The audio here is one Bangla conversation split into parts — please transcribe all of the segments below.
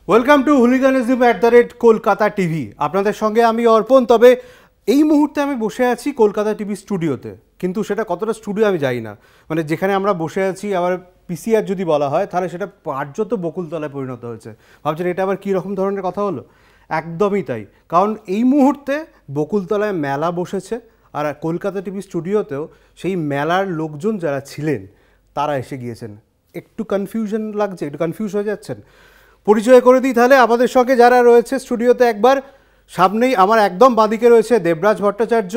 Welcome to hooliganism @Kolkata TV. আপনাদের সঙ্গে আমি অর্পণ। তবে এই মুহূর্তে আমি বসে আছি কলকাতা টিভি স্টুডিওতে, কিন্তু সেটা কতটা স্টুডিও আমি জানি না। মানে যেখানে আমরা বসে আছি, আবার পিসিআর যদি বলা হয় তাহলে সেটা কার্যত বকুলতলায় পরিণত হয়েছে। ভাবছেন এটা আবার কী রকম ধরনের কথা হলো? একদমই তাই, কারণ এই মুহূর্তে বকুলতলায় মেলা বসেছে, আর কলকাতা টিভি স্টুডিওতেও সেই মেলার লোকজন যারা ছিলেন তারা এসে গিয়েছেন। একটু কনফিউশন লাগছে, একটু কনফিউজ হয়ে যাচ্ছেন। পরিচয় করে দিই তাহলে আমাদের সঙ্গে যারা রয়েছে স্টুডিওতে। একবার সামনেই আমার একদম বাঁদিকে রয়েছে দেবরাজ ভট্টাচার্য,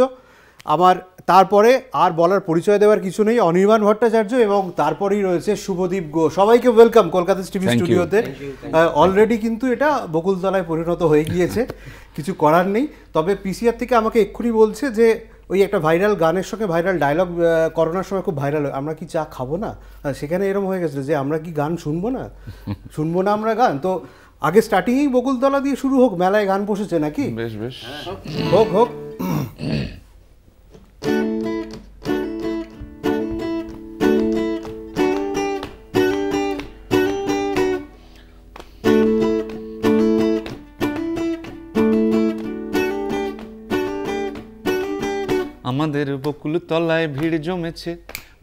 আমার তারপরে আর বলার পরিচয় দেওয়ার কিছু নেই অনির্বাণ ভট্টাচার্য, এবং তারপরেই রয়েছে শুভদীপ গো। সবাইকে ওয়েলকাম কলকাতা টিভি স্টুডিওতে। অলরেডি কিন্তু এটা বকুলতলায় পরিণত হয়ে গিয়েছে, কিছু করার নেই। তবে পিসিআর থেকে আমাকে এক্ষুনি বলছে যে ওই একটা ভাইরাল গানের সঙ্গে ভাইরাল ডায়লগ করোনার সময় খুব ভাইরাল হয়, আমরা কি চা খাবো না, সেখানে এরকম হয়ে গেছে যে আমরা কি গান শুনবো না আমরা গান। তো আগে স্টার্টিংয়েই বকুলতলা দিয়ে শুরু হোক, মেলায় গান বসেছে নাকি? বেশ বেশ, হোক হোক। আমাদের বকুলতলায় ভিড় জমেছে,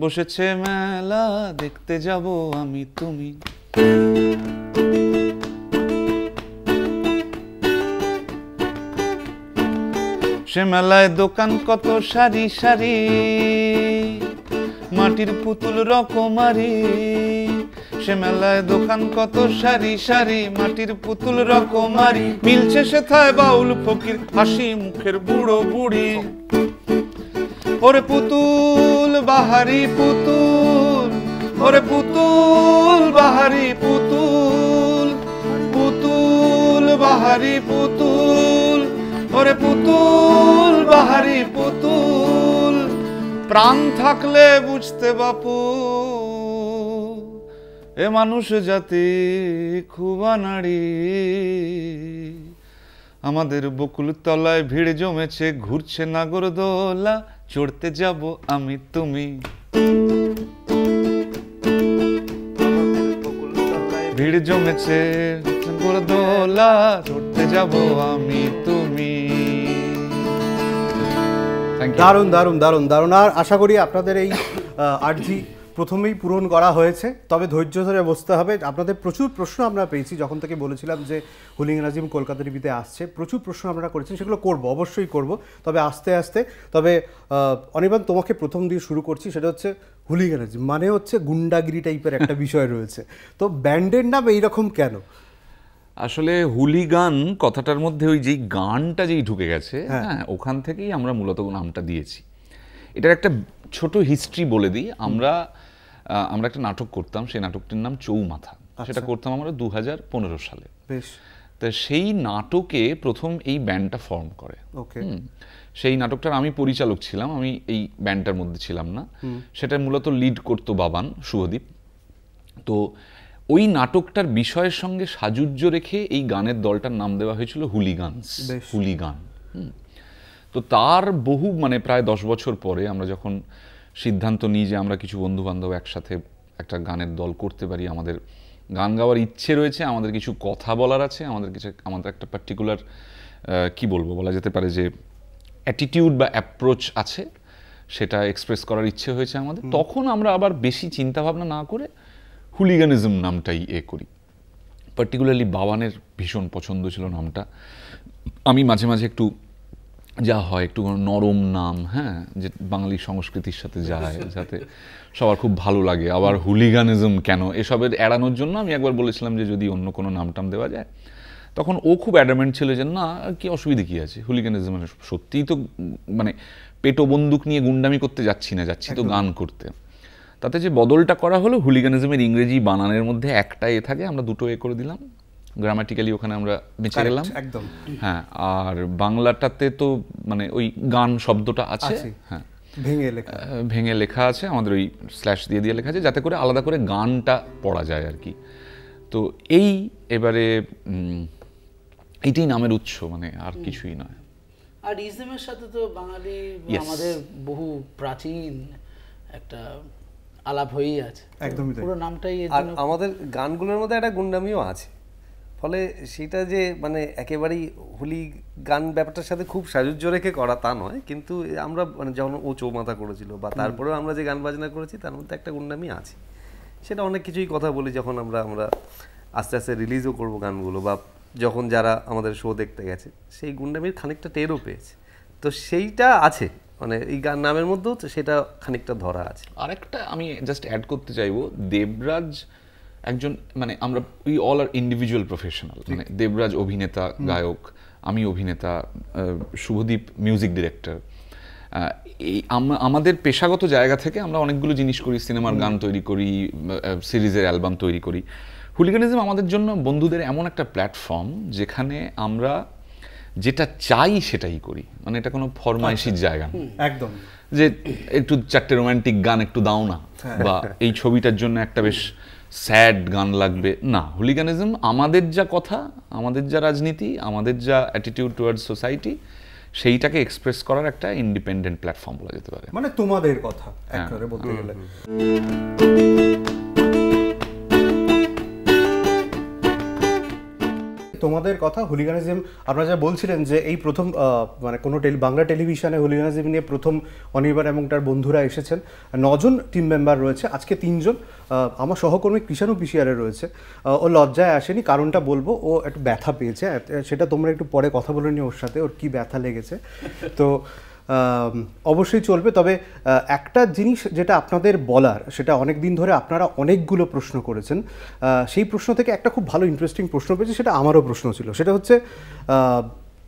বসেছে মেলা, দেখতে যাব আমি তুমি। সে মেলায় দোকান কত সারি সারি, মাটির পুতুল রকমারি। সে মেলায় দোকান কত সারি সারি, মাটির পুতুল রকমারি। মিলছে সেথায় বাউল ফকির, হাসি মুখের বুড়ো বুড়ি। ওরে পুতুল বাহারি পুতুল, ওরে পুতুল বাহারি পুতুল, পুতুল বাহারি পুতুল, ওরে পুতুল বাহারি পুতুল। প্রাণ থাকলে বুঝতে বাপু, এ মানুষ জাতি খুবা নাড়ি। আমাদের বকুলতলায় ভিড় জমেছে, ঘুরছে নাগরদোলা, চড়তে যাব আমি তুমি। ভিড় জমেছে নাগরদোলা, চড়তে যাব আমি তুমি। দারুণ দারুণ দারুণ দারুণ। আর আশা করি আপনাদের এই আর্জি প্রথমেই পূরণ করা হয়েছে। তবে ধৈর্য ধরে বসতে হবে। আপনাদের প্রচুর প্রশ্ন আমরা পেয়েছি যখন থেকে বলেছিলাম যে হুলিগানিজম কলকাতা টিভিতে আসছে। প্রচুর প্রশ্ন আপনারা করেছেন, সেগুলো করব, অবশ্যই করব, তবে আস্তে আস্তে। তবে অনির্বাণ, তোমাকে প্রথম দিয়ে শুরু করছি, সেটা হচ্ছে হুলিগানিজম মানে হচ্ছে গুন্ডাগিরি টাইপের একটা বিষয় রয়েছে। তো ব্যান্ডের নাম এইরকম কেন? আসলে হুলিগান কথাটার মধ্যে ওই যেই গানটা যেই ঢুকে গেছে, হ্যাঁ, ওখান থেকেই আমরা মূলত নামটা দিয়েছি। এটার একটা ছোট হিস্ট্রি বলে দিই। আমরা একটা নাটক করতাম, সেই নাটকটির নাম চৌমাথা। সেটা করতাম আমরা 2015 সালে। তো সেই নাটকে প্রথম এই ব্যান্ডটা ফর্ম করে। সেই নাটকটার আমি পরিচালক ছিলাম, আমি এই ব্যান্ডটার মধ্যে ছিলাম না। সেটা মূলত লিড করতো বাবান, শুভদীপ। তো ওই নাটকটার বিষয়ের সঙ্গে সাজুজ্য রেখে এই গানের দলটার নাম দেওয়া হয়েছিল হুলিগানস, হুলিগান। তো তার বহু প্রায় 10 বছর পরে আমরা যখন সিদ্ধান্ত নিই যে আমরা কিছু বন্ধুবান্ধব একসাথে একটা গানের দল করতে পারি, আমাদের গান গাওয়ার ইচ্ছে রয়েছে, আমাদের কিছু কথা বলার আছে, আমাদের একটা পার্টিকুলার বলা যেতে পারে যে অ্যাটিটিউড বা অ্যাপ্রোচ আছে, সেটা এক্সপ্রেস করার ইচ্ছে হয়েছে আমাদের। তখন আমরা আবার বেশি চিন্তাভাবনা না করে হুলিগানিজম নামটাই করি। পার্টিকুলারলি বাবানের ভীষণ পছন্দ ছিল নামটা। আমি মাঝে মাঝে একটু যা হয় একটু নরম নাম, হ্যাঁ, যে বাঙালি সংস্কৃতির সাথে যায়, যাতে সবার খুব ভালো লাগে। আবার হুলিগানিজম কেন, এসবের এড়ানোর জন্য আমি একবার বলেছিলাম যে যদি অন্য কোনো নাম দেওয়া যায়। তখন ও খুব অ্যাডামেন্ট ছিল যে না, কি অসুবিধা কী আছে, হুলিগানিজম সত্যিই তো পেটো বন্দুক নিয়ে গুন্ডামি করতে যাচ্ছি তো গান করতে। তাতে যে বদলটা করা হলো, হুলিগানিজমের ইংরেজি বানানের মধ্যে একটা থাকে, আমরা দুটো করে দিলাম। গ্রামাটিক্যালি ওখানে আমরা বেঁচে গেলাম একদম। হ্যাঁ, আর বাংলাটাতে তো ওই গান শব্দটা আছে, হ্যাঁ, ভেঙে লেখা আছে, আমাদের ওই স্ল্যাশ দিয়ে লেখা আছে, যাতে করে আলাদা করে গানটা পড়া যায় আর কি। তো এবারে এইটাই নামের উৎস, আর কিছুই নয়। আর ইজমের সাথে তো বাঙালি আমাদের বহু প্রাচীন একটা আলাপ হয়েই আছে। একদমই তাই। পুরো নামটাই এর আর জন্য আমাদের গানগুলোর মধ্যে একটা গুন্ডামিও আছে, ফলে সেটা যে মানে একেবারেই হুলি গান ব্যাপারটার সাথে খুব সাযুজ্য রেখে করা তা নয়, কিন্তু আমরা মানে যখন ও চৌমাথা করেছিল বা তারপরেও আমরা যে গান বাজনা করেছি তার মধ্যে একটা গুন্ডামি আছে। সেটা অনেক কিছুই কথা বলি যখন আমরা আস্তে আস্তে রিলিজও করব গানগুলো, বা যখন যারা আমাদের শো দেখতে গেছে সেই গুন্ডামির খানিকটা টেরও পেয়েছে। তো সেইটা আছে, মানে এই গান নামের মধ্যেও সেটা খানিকটা ধরা আছে। আরেকটা আমি জাস্ট অ্যাড করতে চাইবো, দেবরাজ একজন মানে আমরা we all are individual professional, মানে দেবরাজ অভিনেতা গায়ক, আমি অভিনেতা, শুভদীপ মিউজিক ডিরেক্টর। এই আমাদের পেশাগত জায়গা থেকে আমরা অনেকগুলো জিনিস করি, সিনেমার গান তৈরি করি, সিরিজের অ্যালবাম তৈরি করি। হুলিগানিজম আমাদের জন্য বন্ধুদের এমন একটা প্ল্যাটফর্ম যেখানে আমরা যেটা চাই সেটাই করি, মানে এটা কোনো ফরমাইশির জায়গা না একদম যে একটু চারটে রোমান্টিক গান একটু দাও না, বা এই ছবিটার জন্য একটা বেশ স্যাড গান লাগবে না। হুলিগানিজম আমাদের যা কথা, আমাদের যা রাজনীতি, আমাদের যা অ্যাটিটিউড টুয়ার্ডস সোসাইটি, সেইটাকে এক্সপ্রেস করার একটা ইন্ডিপেন্ডেন্ট প্ল্যাটফর্ম বলা যেতে পারে। মানে তোমাদের কথা একবারে বলতে গেলে। তোমাদের কথা হুলিগানিজম, আপনারা যা বলছিলেন যে এই প্রথম মানে কোনো বাংলা টেলিভিশনে হুলিগানিজম নিয়ে প্রথম অনির্বাণ এবং তার বন্ধুরা এসেছেন। 9 জন টিম মেম্বার রয়েছে, আজকে 3 জন। আমার সহকর্মী কৃষাণু পিসিআরে রয়েছে। ও লজ্জায় আসেনি, কারণটা বলবো, ও একটু ব্যথা পেয়েছে, সেটা তোমরা একটু পরে কথা বলে নিও ওর সাথে, ওর কী ব্যথা লেগেছে। তো অবশ্যই চলবে। তবে একটা জিনিস যেটা আপনাদের বলার, সেটা অনেক দিন ধরে আপনারা অনেকগুলো প্রশ্ন করেছেন, সেই প্রশ্ন থেকে একটা খুব ভালো ইন্টারেস্টিং প্রশ্ন পেয়েছি, সেটা আমারও প্রশ্ন ছিল। সেটা হচ্ছে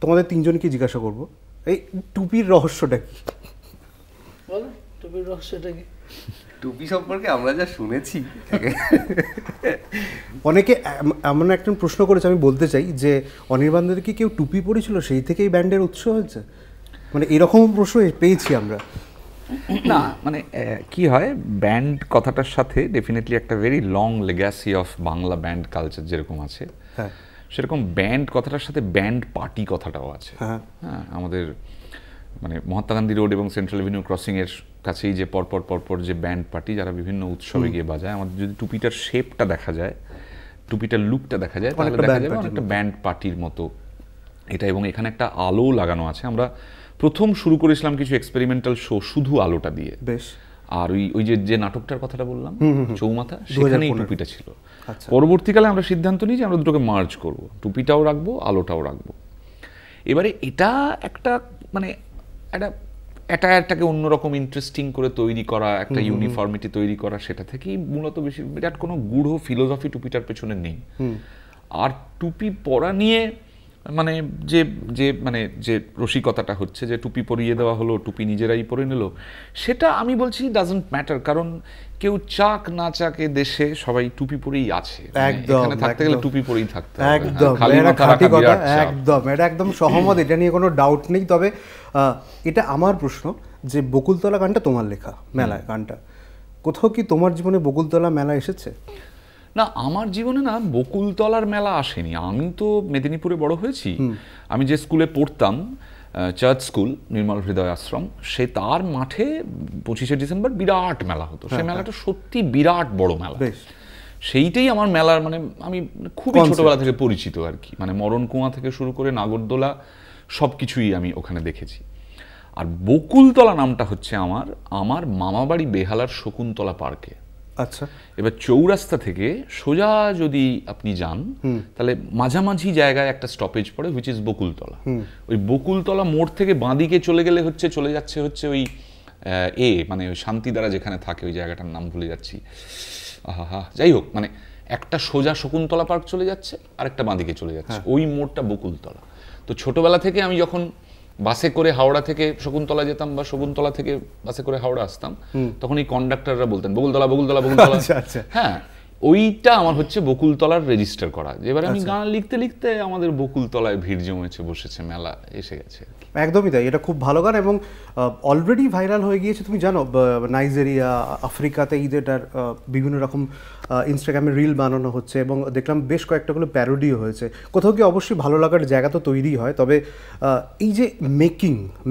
তোমাদের 3 জনকে জিজ্ঞাসা করব, এই টুপির রহস্যটা কি? বলো টুপির রহস্যটা কি? টুপি সম্পর্কে আমরা যা শুনেছি, অনেকে এমন একজন প্রশ্ন করেছে, আমি বলতে চাই যে অনির্বাণদের কি কেউ টুপি পরেছিল, সেই থেকেই ব্যান্ডের উৎস হয়েছে? মানে এরকম প্রশ্ন পেয়েছি আমরা। না মানে কি হয়, ব্যান্ড কথাটার সাথে ডেফিনেটলি একটা very long legacy of Bangla band culture যেরকম আছে, হ্যাঁ, সেরকম ব্যান্ড কথাটার সাথে ব্যান্ড পার্টি কথাটাও আছে। হ্যাঁ, আমাদের মানে মহাত্মা গান্ধী রোড এবং সেন্ট্রাল এভিনিউ ক্রসিংয়ের কাছেই যে পরপর যে ব্যান্ড পার্টি যারা বিভিন্ন উৎসবে গিয়ে বাজায়, আমাদের যদি টুপিটার শেপটা দেখা যায়, টুপিটার লুকটা দেখা যায়, তাহলে দেখা যাবে অনেকটা ব্যান্ড পার্টির মতো এটা। এবং এখানে একটা আলো লাগানো আছে। আমরা প্রথম শুরু করেছিলাম কিছু এক্সপেরিমেন্টাল শো শুধু আলোটা দিয়ে, বেশ। আর ওই যে নাটকটার কথাটা বললাম চৌমাথা, সেখানেই টুপিটা ছিল। আচ্ছা। পরবর্তীকালে আমরা সিদ্ধান্ত নিই যে আমরা দুটোকে মার্জ করব, টুপিটাও রাখবো, আলোটাও রাখবো। এবারে এটা একটা মানে একটা অ্যাটায়ারটাকে অন্যরকম ইন্টারেস্টিং করে তৈরি করা, একটা ইউনিফর্মিটি তৈরি করা, সেটা থেকেই মূলত বেশি। বিরাট কোনো গূঢ় ফিলোসফি টুপিটার পেছনে নেই। আর টুপি পরা নিয়ে মানে যে রসিকতাটা হচ্ছে যে টুপি পরিয়ে দেওয়া হলো, টুপি নিজেরাই পরে নিল, সেটা আমি বলছি ডাজন্ট ম্যাটার। কারণ কেউ চাক না চাক এ দেশে সবাই টুপি পরেই আছে। এখানে থাকতে গেলে টুপি পরেই থাকতে হবে। একদম, খালি মাথা রাখা বিরাট চাপ। একদম, এটা একদম সহমত, এটা নিয়ে কোনো ডাউট নেই। তবে এটা আমার প্রশ্ন যে বকুলতলা গানটা তোমার লেখা, মেলায় গানটা, কোথাও কি তোমার জীবনে বকুলতলা মেলা এসেছে? না, আমার জীবনে না বকুলতলার মেলা আসেনি। আমি তো মেদিনীপুরে বড় হয়েছি। আমি যে স্কুলে পড়তাম, চার্চ স্কুল, নির্মল হৃদয় আশ্রম, সে তার মাঠে 25শে ডিসেম্বর বিরাট মেলা হতো। সেই মেলাটা সত্যি বিরাট বড় মেলা। সেইটাই আমার মেলার মানে আমি খুবই ছোটবেলা থেকে পরিচিত আর কি। মানে মরণ কুয়া থেকে শুরু করে নাগরদোলা সব কিছুই আমি ওখানে দেখেছি। আর বকুলতলা নামটা হচ্ছে আমার মামাবাড়ি বেহালার শকুন্তলা পার্কে। আচ্ছা। এবার চৌরাস্তা থেকে সোজা যদি আপনি যান, তাহলে মাঝামাঝি জায়গায় একটা স্টপেজ পড়ে, হুইচ ইজ বকুলতলা। ওই বকুলতলা মোড় থেকে বাঁদিকে চলে যাচ্ছে হচ্ছে ওই মানে ওই শান্তিদারা যেখানে থাকে, ওই জায়গাটার নাম ভুলে যাচ্ছি। যাই হোক, মানে একটা সোজা শকুন্তলা পার্ক চলে যাচ্ছে, আর একটা বাঁদিকে চলে যাচ্ছে, ওই মোড়টা বকুলতলা। তো ছোটবেলা থেকে আমি যখন বাসে করে হাওড়া থেকে শকুন্তলা যেতাম বা শকুন্তলা থেকে বাসে করে হাওড়া আসতাম, তখন এই কন্ডাক্টররা বলতেন বকুলতলা বকুলতলা বকুলতলা। হ্যাঁ, ওইটা আমার হচ্ছে বকুলতলার রেজিস্টার করা, এবার আমি গান লিখতে লিখতে আমাদের বকুলতলায় ভিড় জমেছে, বসেছে, মেলা এসে গেছে আর কি। একদমই তাই, এটা খুব ভালো গান এবং অলরেডি ভাইরাল হয়ে গিয়েছে। তুমি জানো নাইজেরিয়া, আফ্রিকাতে ঈদেটার বিভিন্ন রকম ইনস্টাগ্রামে রিল বানানো হচ্ছে এবং দেখলাম বেশ কয়েকটাগুলো প্যারোডিও হয়েছে। কোথাও কি অবশ্যই ভালো লাগার জায়গা তো তৈরি হয়, তবে এই যে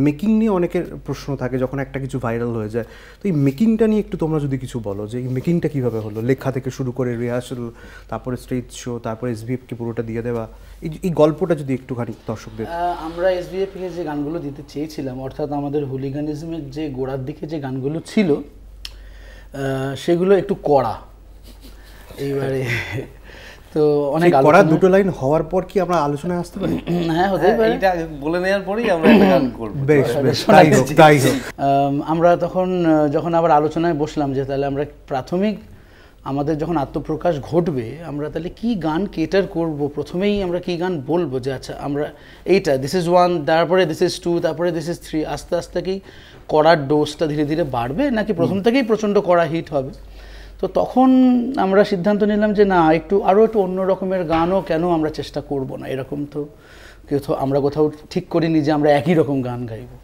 মেকিং নিয়ে অনেকের প্রশ্ন থাকে যখন একটা কিছু ভাইরাল হয়ে যায়। তো এই মেকিংটা নিয়ে একটু তোমরা যদি কিছু বলো, যে এই মেকিংটা কীভাবে হলো, লেখা থেকে শুরু করে রিহার্সাল, তারপরে স্টেজ শো, তারপরে এসভিএফকে পুরোটা দিয়ে দেওয়া, এই গল্পটা যদি একটুখানি দর্শকদের। আমরা এসভিএফকে যে গানগুলো দিতে চেয়েছিলাম, অর্থাৎ আমাদের হুলিগানিজমের যে গোড়ার দিকে যে গানগুলো ছিল সেগুলো একটু কড়া। এইবারে তো অনেক কড়া দুটো লাইন হওয়ার পর কি আমরা আলোচনায় আসতে পারি? হ্যাঁ, হতেই পারে। এটা বলে নেওয়ার পরেই আমরা একটা গান করব। বেশ, তাই হোক। আমরা তখন যখন আবার আলোচনায় বসলাম যে তাহলে আমরা প্রাথমিক আমাদের যখন আত্মপ্রকাশ ঘটবে, আমরা তাহলে কি গান কেটার করব, প্রথমেই আমরা কি গান বলবো, যে আচ্ছা আমরা এইটা দিস ইজ 1, তারপরে দিস ইজ 2, তারপরে দিস ইজ 3, আস্তে আস্তে কি কড়ার ডোজটা ধীরে ধীরে বাড়বে, নাকি প্রথম থেকেই প্রচণ্ড কড়া হিট হবে। তো তখন আমরা সিদ্ধান্ত নিলাম যে না, আরও একটু অন্য রকমের গানও কেন আমরা চেষ্টা করব না। এরকম তো আমরা কোথাও ঠিক করিনি যে আমরা একই রকম গান গাইবো,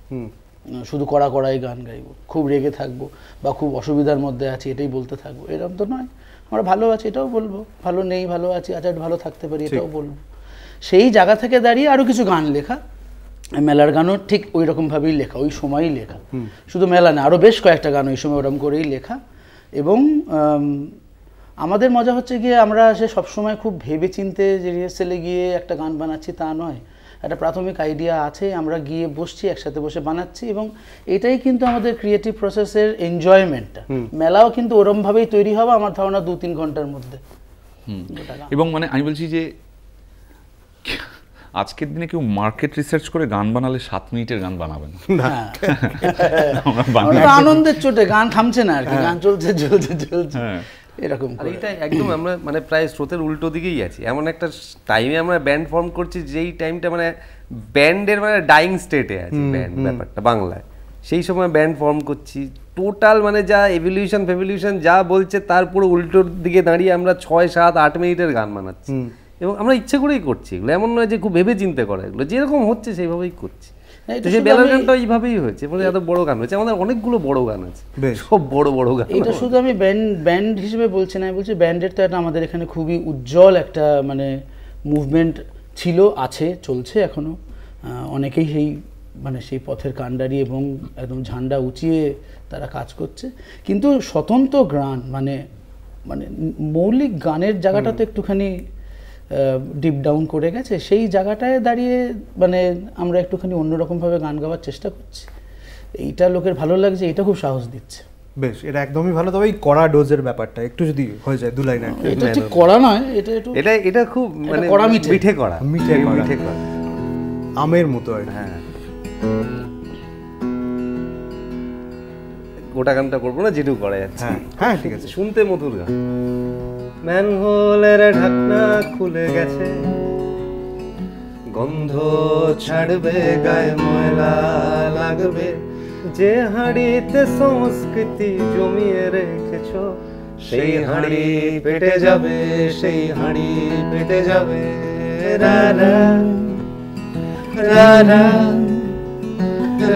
শুধু কড়াই গান গাইবো, খুব রেগে থাকবো বা খুব অসুবিধার মধ্যে আছি এটাই বলতে থাকবো, এরকম তো নয়। আমরা ভালো আছি এটাও বলবো, ভালো নেই ভালো আছি, আচ্ছা ভালো থাকতে পারি এটাও বলবো। সেই জায়গা থেকে দাঁড়িয়ে আরও কিছু গান লেখা, মেলার গানও ঠিক ওই রকমভাবেই লেখা, ওই সময়ই লেখা, শুধু মেলা না, আরও বেশ কয়েকটা গান ওই সময় ওরকম করেই লেখা। এবং আমাদের মজা হচ্ছে গিয়ে আমরা সে সবসময় খুব ভেবে চিনতে যে রিহার্সেলে গিয়ে একটা গান বানাচ্ছি তা নয়, একটা প্রাথমিক আইডিয়া আছে, আমরা গিয়ে বসছি, একসাথে বসে বানাচ্ছি, এবং এটাই কিন্তু আমাদের ক্রিয়েটিভ প্রসেসের এনজয়মেন্টটা। মেলাও কিন্তু ওরমভাবেই তৈরি হবে আমার ধারণা 2-3 ঘন্টার মধ্যে। এবং মানে আমি বলছি যে আজকের দিনে কেউ মার্কেট রিসার্চ করে গান বানালে 7 মিনিটের গান বানাবে না। আনন্দের চোটে গান থামছে না আর কি, গান চলছে এরকম। আর এটা একদম আমরা মানে প্রায় স্রোতের উল্টো দিকেই আছি। এমন একটা টাইমে আমরা ব্যান্ড ফর্ম করছি যেই টাইমটা মানে ব্যান্ডের মানে ডাইং স্টেটে আছে ব্যান্ড ব্যাপারটা বাংলায়। সেই সময় ব্যান্ড ফর্ম করছি, টোটাল মানে যা এভলিউশন যা বলছে তার পুরো উল্টোর দিকে দাঁড়িয়ে আমরা 6-7-8 মিনিটের গান বানাচ্ছি। এবং আমরা ইচ্ছে করেই করছি এগুলো, এমন নয় যে খুব ভেবে চিন্তে করা, এগুলো যেরকম হচ্ছে সেইভাবেই করছি। সেই বেলার গানটা এইভাবেই হয়েছে, মানে এত বড় গান হয়েছে, আমাদের অনেকগুলো বড় গান আছে, সব বড় গান। এটা শুধু আমি ব্যান্ড হিসেবে বলছি না, আমি বলছি ব্যান্ডের তো একটা আমাদের এখানে খুবই উজ্জ্বল একটা মানে মুভমেন্ট ছিল, আছে, চলছে এখনো। অনেকেই সেই পথের কাণ্ডারি এবং একদম ঝান্ডা উঁচিয়ে তারা কাজ করছে। কিন্তু স্বতন্ত্র গান মানে মৌলিক গানের জায়গাটা তো একটুখানি ডিপ ডাউন করে গেছে, সেই জায়গাটায় দাঁড়িয়ে মানে আমরা একটুখানি অন্যরকমভাবে গান গাওয়ার চেষ্টা করছি। এইটা লোকের ভালো লাগছে, এটা খুব সাহস দিচ্ছে। বেশ, এটা একদমই ভালো। তবে এই কড়া ডোজের ব্যাপারটা একটু যদি হয়ে যায় 2 লাইন। এটা ঠিক কড়া নয়, এটা খুব মানে মিঠে কড়া, আমের মতো আর। হ্যাঁ, গোটা গানটা করবো না, যেটুকু করা যাচ্ছে। হ্যাঁ ঠিক আছে, শুনতে মধুর গান। ম্যানহোলের ঢাকনা খুলে গেছে, গন্ধ ছাড়বে, গায়ে ময়লা লাগবে, যে হাঁড়িতে সংস্কৃতি জমিয়ে রেখেছ সেই হাঁড়ি পেটে যাবে, সেই হাঁড়ি পেটে যাবে। রা রা রা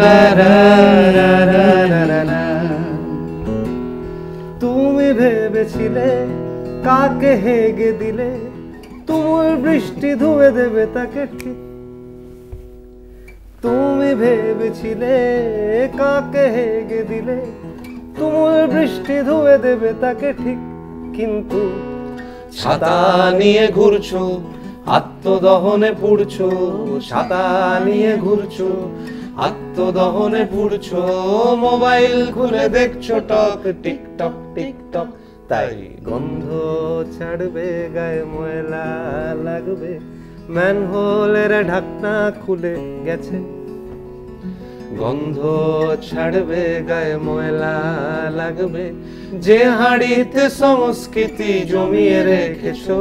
রা রা রা রা রা রা। তুমি ভেবেছিলে কাকে হেগে দিলে তুমুল বৃষ্টি ধুয়ে দেবে তাকে ঠিক, তুমি ভেবেছিলে কাকে হেগে দিলে তুমুল বৃষ্টি ধুয়ে দেবে তাকে ঠিক, কিন্তু ছাতা নিয়ে ঘুরছো, আত্মদহনে পুড়ছো, ছাতা নিয়ে ঘুরছো, আত্মদহনে পুড়ছো, মোবাইল খুলে দেখছো টক টিকটক টিকটক, তাই গন্ধ ছাড়বে, গায়ে ময়লা লাগবে, ম্যানহোলের ঢাকনা খুলে গেছে, গন্ধ ছাড়বে, গায়ে ময়লা লাগবে, যে হাঁড়িতে সংস্কৃতি জমিয়ে রেখেছো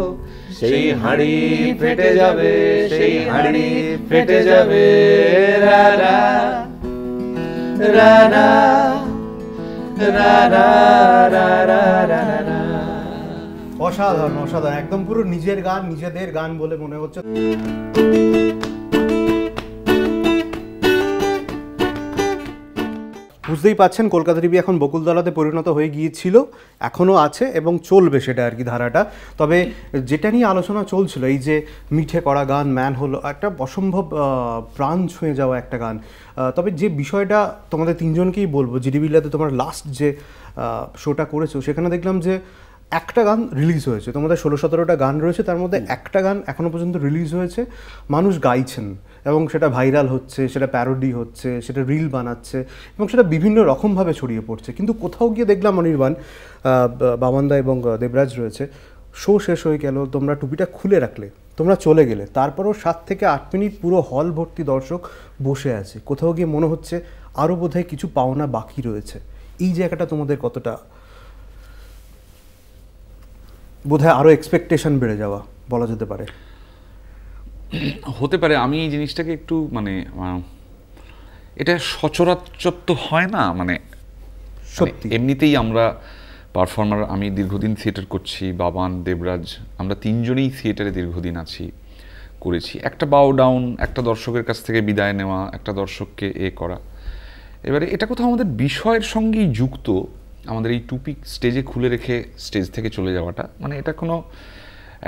সেই হাঁড়ি ফেটে যাবে, সেই হাঁড়ি ফেটে যাবে। রা রা রা রা রা রা রা রা রা রা। অসাধারণ অসাধারণ, একদম পুরো নিজের গান, নিজেদের গান বলে মনে হচ্ছে। বুঝতেই পাচ্ছেন কলকাতা টিভি এখন বকুলতলাতে পরিণত হয়ে গিয়েছিল, এখনও আছে এবং চলবে সেটা আর কি ধারাটা। তবে যেটা নিয়ে আলোচনা চলছিল, এই যে মিঠে করা গান ম্যান হলো, একটা অসম্ভব প্রাণ ছুঁয়ে যাওয়া একটা গান। তবে যে বিষয়টা তোমাদের তিনজনকেই বলবো, জিডি বিড়লাতে তোমার লাস্ট যে শোটা করেছো সেখানে দেখলাম যে একটা গান রিলিজ হয়েছে, তোমাদের 16-17টা গান রয়েছে, তার মধ্যে একটা গান এখনও পর্যন্ত রিলিজ হয়েছে, মানুষ গাইছেন এবং সেটা ভাইরাল হচ্ছে, সেটা প্যারোডি হচ্ছে, সেটা রিল বানাচ্ছে এবং সেটা বিভিন্ন রকমভাবে ছড়িয়ে পড়ছে। কিন্তু কোথাও গিয়ে দেখলাম অনির্বাণ, বাবানদা এবং দেবরাজ রয়েছে, শো শেষ হয়ে গেল, তোমরা টুপিটা খুলে রাখলে, তোমরা চলে গেলে, তারপরও 7 থেকে 8 মিনিট পুরো হল ভর্তি দর্শক বসে আছে। কোথাও গিয়ে মনে হচ্ছে আরও বোধহয় কিছু পাওনা বাকি রয়েছে। এই জায়গাটা তোমাদের কতটা, বোধহয় আরও এক্সপেকটেশন বেড়ে যাওয়া বলা যেতে পারে? হতে পারে। আমি এই জিনিসটাকে একটু মানে এটা সচরাচর তো হয় না, মানে সত্যি এমনিতেই আমরা পারফর্মার, আমি দীর্ঘদিন থিয়েটার করছি, বাবান, দেবরাজ, আমরা তিনজনেই থিয়েটারে দীর্ঘদিন করেছি। একটা বাও ডাউন, একটা দর্শকের কাছ থেকে বিদায় নেওয়া, একটা দর্শককে করা, এবারে এটা কোথাও আমাদের বিষয়ের সঙ্গেই যুক্ত। আমাদের এই টুপি স্টেজে খুলে রেখে স্টেজ থেকে চলে যাওয়াটা, মানে এটা কোনো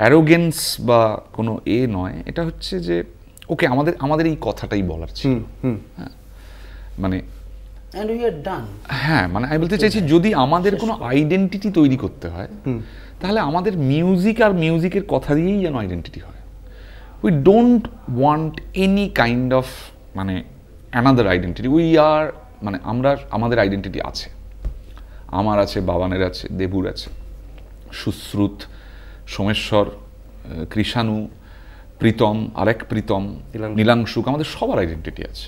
অ্যারোগেন্স বা কোনো নয়, এটা হচ্ছে যে ওকে আমাদের এই কথাটাই বলার ছিল। হ্যাঁ, মানে হ্যাঁ, মানে আমি বলতে চাইছি, যদি আমাদের কোনো আইডেন্টিটি তৈরি করতে হয় তাহলে আমাদের মিউজিক আর মিউজিকের কথা দিয়েই যেন আইডেন্টিটি হয়। We don't want any kind of মানে অ্যানাদার আইডেন্টিটি। উই আর, মানে আমাদের আইডেন্টিটি আছে, আমার আছে, বাবানের আছে, দেবুর আছে, সুশ্রুত, সোমেশ্বর, কৃষাণু, প্রীতম, আরেক প্রীতম, নীলাংশুক, আমাদের সবার আইডেন্টিটি আছে।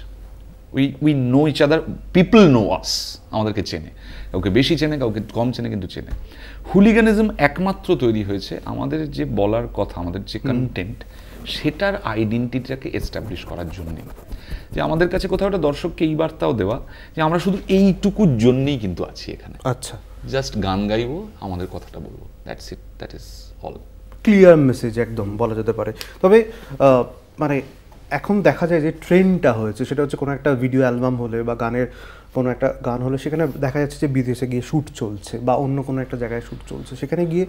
We know each other, people know us, আমাদেরকে চেনে, কাউকে বেশি চেনে, কাউকে কম চেনে, কিন্তু চেনে। হুলিগানিজম একমাত্র তৈরি হয়েছে আমাদের যে বলার কথা, আমাদের যে কন্টেন্ট, সেটার আইডেন্টিটিটাকে এস্টাবলিশ করার জন্যে, যে আমাদের কাছে কোথাও একটা দর্শককে এই বার্তাও দেওয়া যে আমরা শুধু এইটুকুর জন্যেই কিন্তু আছি এখানে। আচ্ছা, জাস্ট গান গাইবো, আমাদের কথাটা বলবো, that's it, that is all. Clear message একদম বলা যেতে পারে। তবে মানে এখন দেখা যায় যে ট্রেন্ডটা হয়েছে, সেটা হচ্ছে কোনো একটা ভিডিও অ্যালবাম হলে বা গানের কোনো একটা গান হলে সেখানে দেখা যাচ্ছে যে বিদেশে গিয়ে শ্যুট চলছে বা অন্য কোনো একটা জায়গায় শ্যুট চলছে, সেখানে গিয়ে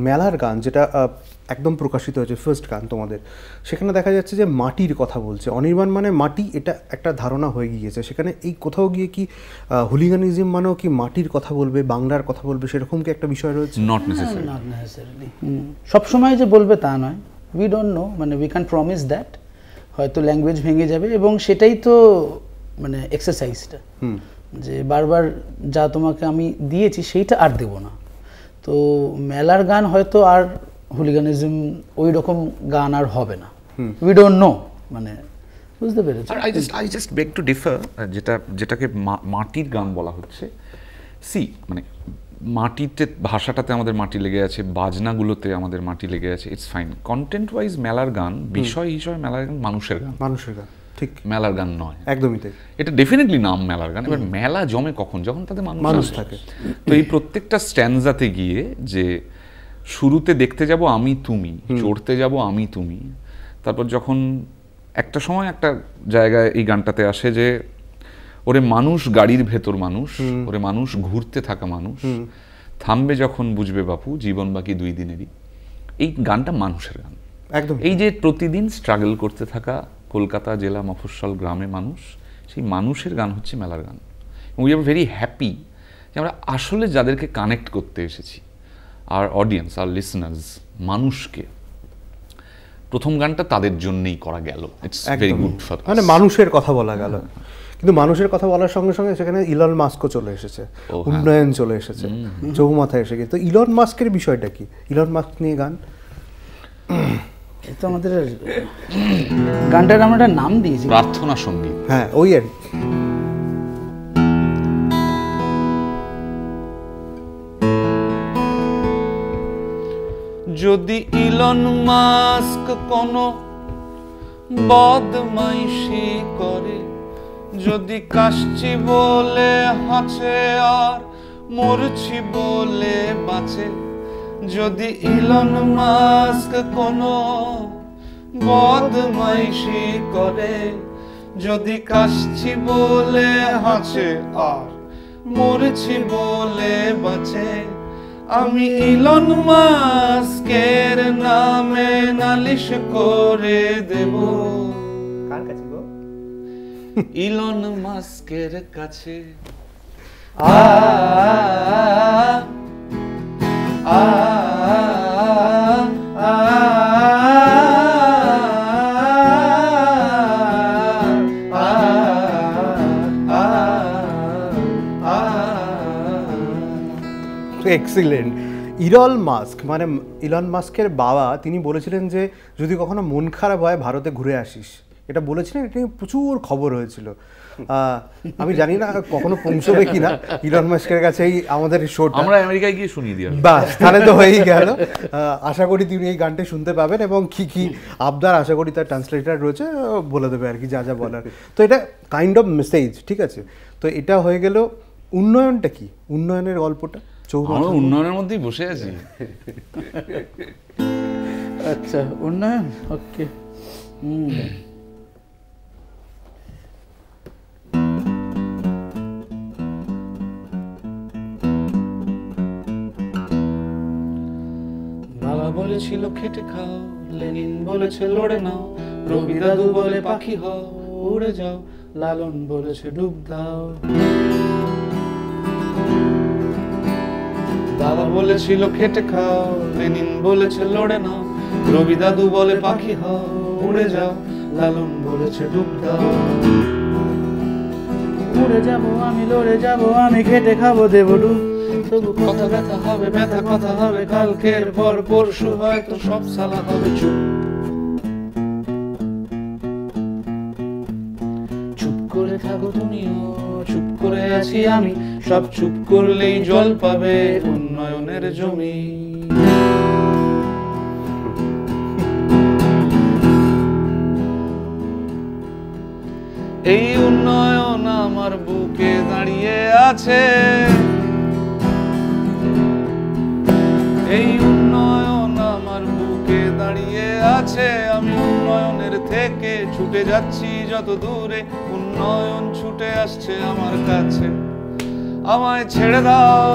মেলার গান যেটা একদম প্রকাশিত হয়েছে, ফার্স্ট গান তোমাদের, সেখানে দেখা যাচ্ছে যে মাটির কথা বলছে। অনির্বাণ মানে মাটি, এটা একটা ধারণা হয়ে গিয়েছে। সেখানে এই কোথাও গিয়ে কি হুলিগানিজম মানেও কি মাটির কথা বলবে, বাংলার কথা বলবে, সেরকম কি একটা বিষয় রয়েছে? Not necessary. সবসময় যে বলবে তা নয়, উই ডোন্ট নো, মানে উই ক্যান প্রমিস দ্যাট। হয়তো ল্যাঙ্গুয়েজ ভেঙে যাবে, এবং সেটাই তো মানে এক্সারসাইজটা, যে বারবার যা তোমাকে আমি দিয়েছি সেইটা আর দেব না। তো মেলার গান হয়তো আর হুলিগানিজম ওই রকম গান আর হবে না, উই ডোন্ট নো, মানে বুঝতে পেরেছি। I just beg two differ, যেটাকে মাটির গান বলা হচ্ছে, মানে মাটিতে, ভাষাটাতে আমাদের মাটি লেগে আছে, বাজনাগুলোতে আমাদের মাটি লেগে আছে, ইটস ফাইন। কন্টেন্ট ওয়াইজ মেলার গান, বিষয় হিসেবে মেলার গান মানুষের গান, ঠিক, মেলার গান নয়, একদমই তাই। এটা ডেফিনেটলি নাম মেলার গান। এবার মেলা জমে কখন? যখন তাদের মানুষ থাকে। তো এই প্রত্যেকটা স্ট্যান্ডাতে গিয়ে, যে শুরুতে দেখতে যাব আমি তুমি, চড়তে যাব আমি তুমি, তারপর যখন একটা সময় একটা জায়গায় এই গানটাতে আসে যে ওরে মানুষ গাড়ির ভেতর মানুষ, ওরে মানুষ ঘুরতে থাকা মানুষ, থামবে যখন বুঝবে বাপু জীবন বাকি 2 দিনেরই। এই গানটা মানুষের গান একদম। এই যে প্রতিদিন স্ট্রাগল করতে থাকা কলকাতা জেলা মফস্বল গ্রামে মানুষ, সেই মানুষের গান হচ্ছে মেলার গান। উই আর ভেরি হ্যাপি যে আমরা আসলে যাদেরকে কানেক্ট করতে এসেছি, আর অডিয়েন্স, আর লিসনার্স, মানুষকে, প্রথম গানটা তাদের জন্যই করা গেল। ইটস ভেরি গুড ফর, মানে মানুষের কথা বলা গেল। কিন্তু মানুষের কথা বলার সঙ্গে সঙ্গে সেখানে ইলন মাস্কও চলে এসেছে, উন্নয়ন চলে এসেছে, চৌমাথায় এসে গিয়ে। তো ইলন মাস্কের বিষয়টা কি? ইলন মাস্ক নিয়ে গান, তো আমাদের গানটার আমরা একটা নাম দিয়েছি প্রার্থনা সঙ্গীত। হ্যাঁ, ওই আর যদি ইলন মাস্ক কোনো বদমাইশি করে, যদি কাশছি বলে হাসে আর মরছি বলে বাঁচে, যদি ইলন মাস্ক কোনো বদমাইশি করে, যদি কাশছি বলে হাসে আর মরছি বলে বাঁচে, আমি ইলন মাস্কের নামে নালিশ করে দেব। কার কাছে গো? ইলন মাস্কের কাছে। এক্সিলেন্ট। ইলন মাস্ক মানে ইলন মাস্কের বাবা, তিনি বলেছিলেন যে যদি কখনো মন খারাপ হয় ভারতে ঘুরে আসিস, এটা বলেছিলেন। এটা নিয়ে প্রচুর খবর হয়েছিল। আমি জানি না কখনো পৌঁছবে কিনা ইলন মাস্কের কাছে এই আমাদের শোটা। আমরা আমেরিকায় গিয়ে শুনিয়ে দিই। বাস, তাহলে তো হয়েই গেল। আশা করি তিনি এই গানটা শুনতে পাবেন এবং কি কি আবদার আশা করি তার ট্রান্সলেটার রয়েছে বলে দেবে আর কি যা যা বলার। তো এটা কাইন্ড অফ মেসেজ, ঠিক আছে। তো এটা হয়ে গেল। উন্নয়নটা কি, উন্নয়নের গল্পটা? আমরা উন্নয়নের মধ্যেই বসে আছি। আচ্ছা, উন্নয়ন, ওকে। বাবা বলেছিল খেটে খাও, লেনিন বলেছে লড়ে নাও, রবি দাদু বলে পাখি হও উড়ে যাও, লালন বলেছে ডুব দাও। বাবা বলেছিল খেটে খাও, লেনিন বলেছে লড়ে নাও, রবি দাদু বলে পাখি হও উড়ে যাও, লালন বলেছে ডুব দাও। উড়ে যাবো আমি, লড়ে যাবো আমি, খেটে খাবো দেব ডুব, তবু কথা ব্যথা হবে, ব্যথা কথা হবে, কালকের পর পরশু হয়তো সব সালা হবে চুপ। চুপ করে থাকো তুমিও, চুপ করে আছি আমি, সব চুপ করলেই জল পাবে উন্নয়নের জমি। এই উন্নয়ন আমার বুকে দাঁড়িয়ে আছে, এই উন্নয়ন আমার বুকে দাঁড়িয়ে আছে, আমি উন্নয়নের থেকে ছুটে যাচ্ছি যত দূরে, উন্নয়ন ছুটে আসছে আমার কাছে। আমায় ছেড়ে দাও,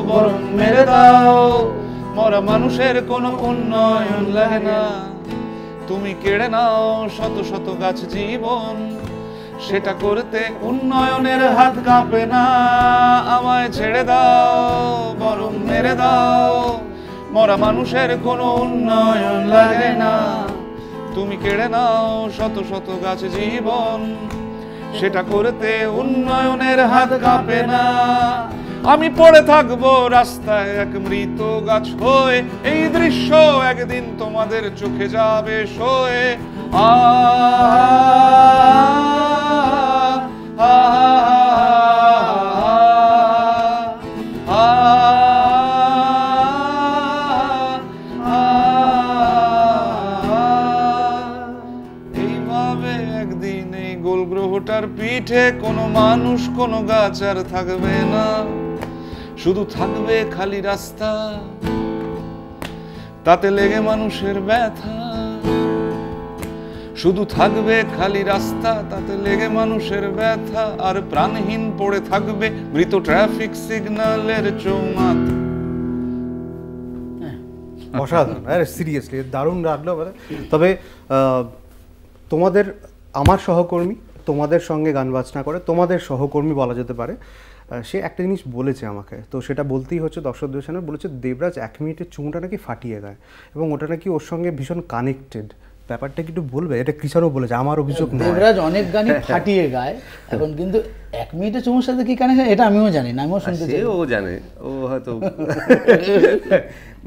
বরং মেরে দাও, মরা মানুষের কোনো উন্নয়ন লাগে না। তুমি কেড়ে নাও শত শত গাছ জীবন, সেটা করতে উন্নয়নের হাত কাঁপে না। আমায় ছেড়ে দাও, বরং মেরে দাও, মরা মানুষের কোনো উন্নয়ন লাগে না। তুমি কেড়ে নাও শত শত গাছ জীবন, সেটা করতে উন্নয়নের হাত কাঁপে না। আমি পড়ে থাকবো রাস্তায় এক মৃত গাছ হয়ে, এই দৃশ্য একদিন তোমাদের চোখে যাবে সয়ে। এইভাবে একদিন এই গোল গ্রহটার পিঠে কোনো মানুষ কোনো গাছ আর থাকবে না, শুধু থাকবে খালি রাস্তা, তাতে লেগে মানুষের ব্যথা। শুধু থাকবে খালি রাস্তা, তাতে লেগে মানুষের ব্যথা, আর প্রাণহীন পড়ে থাকবে মৃত ট্রাফিক সিগন্যালের চৌমাথা। অসাধারণ, আরে সিরিয়াসলি দারুণ লাগলো। তবে তোমাদের, আমার সহকর্মী তোমাদের সঙ্গে গান বাজনা করে, তোমাদের সহকর্মী বলা যেতে পারে, সে একটা জিনিস বলেছে আমাকে, তো সেটা বলতেই হচ্ছে দর্শকদের সামনে। বলেছে দেবরাজ 1 মিনিটের চুমুটা নাকি ফাটিয়ে দেয় এবং ওটা নাকি ওর সঙ্গে ভীষণ কানেক্টেড। ব্যাপারটা কি একটু বলবে? এটা কৃষাণও বলেছে, আমার অভিযোগ নয়। দেবরাজ অনেক গানই ফাটিয়ে গায় এখন, কিন্তু 1 মিনিটের চুমুর সাথে কি কানেকশন এটা আমিও জানি না, আমিও শুনতে চাই। ও জানে, ও হয়তো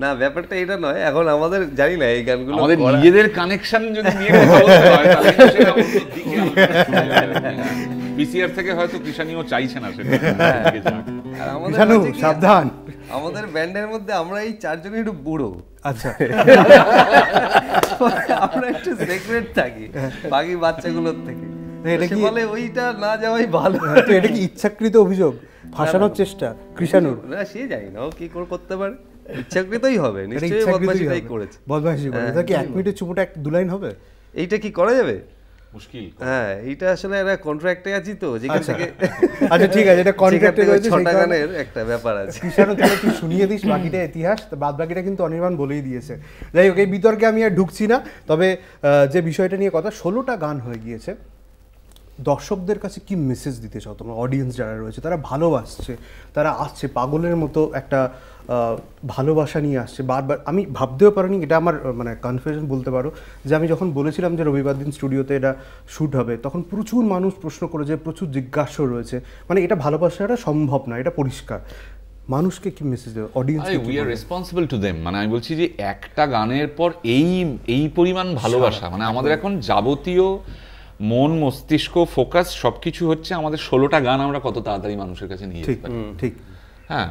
না, ব্যাপারটা এটা নয়। এখন আমাদের জানি না এই গানগুলো আমাদের নিজেদের কানেকশন যদি নিয়ে কথা বলতে হয় তাহলে সেটা অন্য দিকে পিসিআর থেকে হয়তো কৃষাণীও চাইছে না সেটা। আর আমাদের কৃষাণু সাবধান, আমাদের ব্যান্ডের মধ্যে আমরা এই 4 জনই একটু বুড়ো। আচ্ছা, আমরা একটু সিক্রেট থাকি বাকি বাচ্চাগুলোর থেকে। এটা কি বলে ওইটা না যাওয়াই ভালো? তো এটা কি ইচ্ছাকৃত অভিযোগ, ফাঁসানোর চেষ্টা কৃষাণুর? না, সে জানি না ও কি করতে পারে। ইচ্ছাকৃতই হবে, এটা নিশ্চয়ই ইচ্ছাকৃতই বদমাশিটাই হবে। করেছে। বদমাশি করে এটা কি 1 মিনিটের চুপটা এক 2 লাইন হবে? এইটা কি করা যাবে? মুশকিল। হ্যাঁ, এইটা আসলে একটা কন্ট্রাক্টে আছি তো, যেখান থেকে আচ্ছা ঠিক আছে, এটা কন্ট্রাক্টে রয়েছে, সেই 6টা কারণে গানের একটা ব্যাপার আছে। কিষাণও তাহলে তুই শুনিয়ে দিস বাকিটা ইতিহাস, বাদ বাকিটা কিন্তু অনির্বাণ বলেই দিয়েছে। যাই হোক, এই বিতর্কে আমি আর ঢুকছি না। তবে যে বিষয়টা নিয়ে কথা, 16টা গান হয়ে গিয়েছে, দর্শকদের কাছে কি মেসেজ দিতে চাও তোমরা? অডিয়েন্স যারা রয়েছে তারা ভালোবাসছে, তারা আসছে পাগলের মতো একটা ভালোবাসা নিয়ে আসছে বারবার। আমি ভাবতেও পারিনি, এটা আমার মানে কনফিউশন বলতে পারো, যে আমি যখন বলেছিলাম যে রবিবার দিন স্টুডিওতে এটা শ্যুট হবে, তখন প্রচুর মানুষ প্রশ্ন করেছে, প্রচুর জিজ্ঞাসা রয়েছে, মানে এটা ভালোবাসাটা সম্ভব না, এটা পরিষ্কার। মানুষকে কি মেসেজ দেবে, অডিয়েন্সকে? We are responsible to them. মানে আমি বলছি যে একটা গানের পর এই পরিমাণ ভালোবাসা, মানে আমাদের এখন যাবতীয় মন, মস্তিষ্ক, ফোকাস সবকিছু হচ্ছে আমাদের 16টা গান আমরা কত তাড়াতাড়ি মানুষের কাছে নিয়ে যেতে পারি। ঠিক, হ্যাঁ,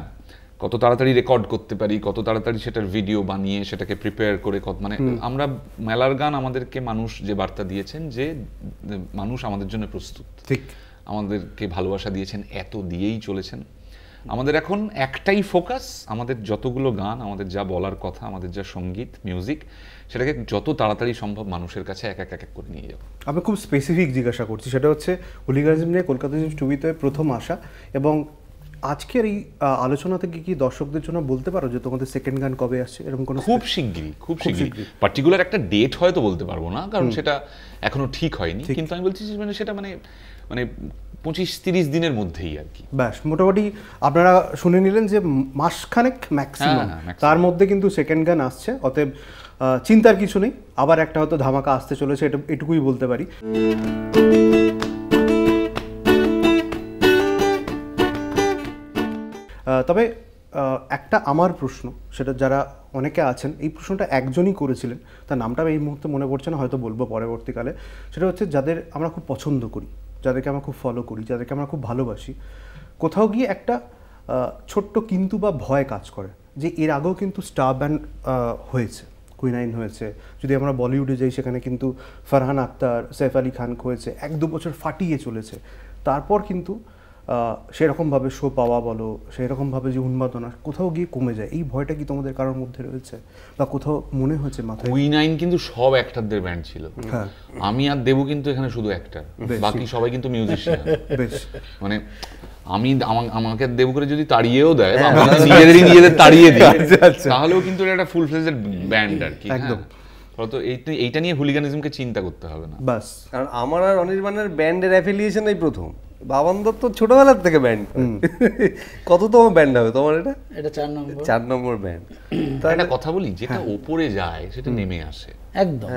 কত তাড়াতাড়ি রেকর্ড করতে পারি, কত তাড়াতাড়ি সেটার ভিডিও বানিয়ে সেটাকে প্রিপেয়ার করে, মানে আমরা মেলার গান আমাদেরকে মানুষ যে বার্তা দিয়েছেন যে মানুষ আমাদের জন্য প্রস্তুত, ঠিক, আমাদেরকে ভালোবাসা দিয়েছেন, এত দিয়েই চলেছেন। আমাদের এখন একটাই ফোকাস, আমাদের যতগুলো গান, আমাদের যা বলার কথা, আমাদের যা সঙ্গীত, মিউজিক, সেটাকে যত তাড়াতাড়ি সম্ভব মানুষের কাছে এক এক করে নিয়ে যাবো। আমি খুব স্পেসিফিক জিজ্ঞাসা করছি, সেটা হচ্ছে হুলিগানিজম নিয়ে কলকাতা টিভিতে প্রথম আসা, এবং আজকের এই আলোচনা থেকে কি দর্শকদের জন্য বলতে পারো যে তোমাদের সেকেন্ড গান কবে আসছে, এরকম কোনো? খুব শিগগিরই পার্টিকুলার একটা ডেট হয়তো বলতে পারবো না, কারণ সেটা এখনো ঠিক হয়নি, কিন্তু আমি বলছি যে মানে সেটা মানে 25-30 দিনের মধ্যেই আর কি। ব্যাস, মোটামুটি আপনারা শুনে নিলেন যে মাসখানেক ম্যাক্সিমাম, তার মধ্যে কিন্তু সেকেন্ড গান আসছে। অতএব চিন্তার কিছু নেই, আবার একটা হয়তো ধামাকা আসতে চলেছে, এটুকুই বলতে পারি। তবে একটা আমার প্রশ্ন, সেটা যারা অনেকে আছেন, এই প্রশ্নটা একজনই করেছিলেন, তার নামটা আমি এই মুহূর্তে মনে পড়ছে না, হয়তো বলবো পরবর্তীকালে। সেটা হচ্ছে যাদের আমরা খুব পছন্দ করি, যাদেরকে আমরা খুব ফলো করি, যাদেরকে আমরা খুব ভালোবাসি, কোথাও গিয়ে একটা ছোট্ট কিন্তু বা ভয় কাজ করে যে এর আগেও কিন্তু স্টার ব্যান্ড হয়েছে, কুইন আইন হয়েছে, যদি আমরা বলিউডে যাই সেখানে কিন্তু ফারহান আক্তার, সৈফ আলী খান হয়েছে, 1-2 বছর ফাটিয়ে চলেছে, তারপর কিন্তু সেরকমভাবে শো পাওয়া বলো, সেরকমভাবে যে উন্মাদনা কোথাও গিয়ে কমে যায়। এই ভয়টা কি তোমাদের কারোর মধ্যে রয়েছে, বা কোথাও মনে হয়েছে মাথায়? কুইন আইন কিন্তু সব অ্যাক্টরদের ব্যান্ড ছিল, আমি আর দেবু কিন্তু এখানে শুধু অ্যাক্টর, বাকি সবাই কিন্তু মিউজিশিয়ান। বেশ, মানে আমি আমাকে দেবু করে যদি তাড়িয়েও দেয়, নিজেদের তাড়িয়ে দিই, তাহলেও কিন্তু একটা ফুল ফ্লেজেড ব্যান্ড আর কি। একদম, তো এইটা নিয়ে হুলিগানিজমকে চিন্তা করতে হবে না। বাস, কারণ আমার আর অনির্বাণের ব্যান্ডের অ্যাফিলিয়েশন এই প্রথম। বাবান দত্ত ছোটবেলার থেকে ব্যান্ড, কততম ব্যান্ড হবে তোমার? এটা 4 নম্বর ব্যান্ড। একটা কথা বলি, যেটা ওপরে যায় সেটা নেমে আসে, একদম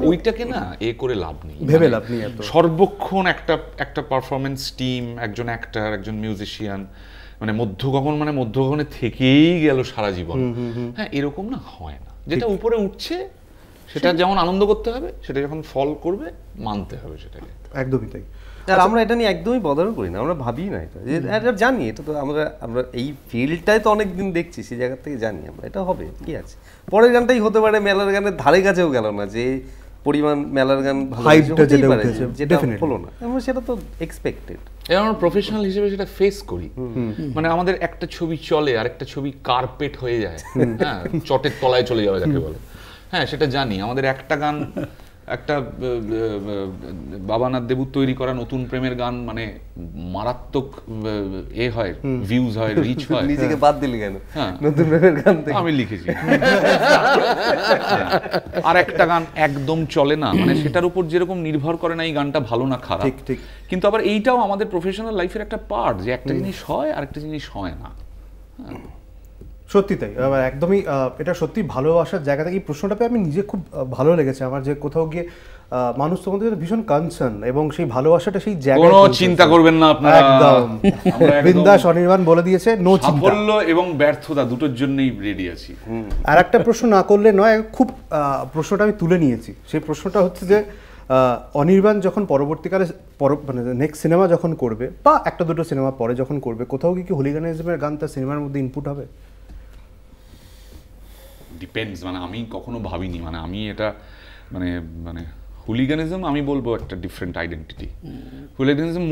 ওইটাকে না করে লাভ নেই, ভেবে লাভ নেই। সর্বক্ষণ একটা পারফরমেন্স টিম, একজন অ্যাক্টর, একজন মিউজিশিয়ান, মানে মধ্যগগনে থেকেই গেল সারা জীবন। হ্যাঁ, এরকম না হয় না। যেটা উপরে উঠছে সেটা যেমন আনন্দ করতে হবে, সেটা যখন ফল করবে মানতে হবে সেটাকে। একদমই তাই। আর আমরা এটা নিয়ে একদমই বদারও করি না, আমরা ভাবি না এটা জানি, এটা তো আমরা এই ফিল্ডটাই তো অনেকদিন দেখছি, সেই জায়গা থেকে জানি আমরা এটা হবে, কি আছে। পরের গানটাই হতে পারে মেলার গানের ধারে কাছেও গেল না, যে পরিমাণ মেলার গান ভালো যেটা হলো না, সেটা তো এক্সপেক্টেড। আমরা প্রফেশনাল হিসেবে সেটা ফেস করি, মানে আমাদের একটা ছবি চলে আর একটা ছবি কার্পেট হয়ে যায়, হ্যাঁ, চটের তলায় চলে যাওয়া যাকে বলে। হ্যাঁ, সেটা জানি। আমাদের একটা গান, একটা বাবানাথ দেবুর তৈরি করা নতুন প্রেমের গান, মানে মারাত্মক হয়, ভিউজ হয়, রিচ হয়। নিজেকে বাদ দিলি কেন? নতুন প্রেমের গান আমি লিখেছি। আর একটা গান একদম চলে না, মানে সেটার উপর যেরকম নির্ভর করে না এই গানটা ভালো না খারাপ। ঠিক। কিন্তু আবার এইটাও আমাদের প্রফেশনাল লাইফের একটা পার্ট, যে একটা জিনিস হয় আর একটা জিনিস হয় না। সত্যি তাই, একদমই। এটা সত্যি ভালোবাসার জায়গা থেকে এই প্রশ্নটা পেয়ে আমি নিজে খুব ভালো লেগেছে আমার, যে কোথাও গিয়ে মানুষ তোমাদের ভীষণ কনসার্ন, এবং সেই ভালোবাসাটা সেই জায়গায়। কোনো চিন্তা করবেন না আপনারা, একদম বিন্দাস। অনির্বাণ বলে দিয়েছে নো চিন্তা। সাফল্য এবং ব্যর্থতা দুটোর জন্যই রেডি আছি। আর একটা প্রশ্ন না করলে নয়, খুব প্রশ্নটা আমি তুলে নিয়েছি। সেই প্রশ্নটা হচ্ছে যে অনির্বাণ যখন পরবর্তীকালে মানে নেক্সট সিনেমা যখন করবে, বা 1-2 সিনেমা পরে যখন করবে, কোথাও কি হুলিগানিজমের গান তার সিনেমার মধ্যে ইনপুট হবে? ডিপেন্ডস, মানে আমি কখনো ভাবিনি, মানে আমি এটা মানে হুলিগানিজম আমি বলবো একটা ডিফারেন্ট আইডেন্টিটি। হুলিগানিজম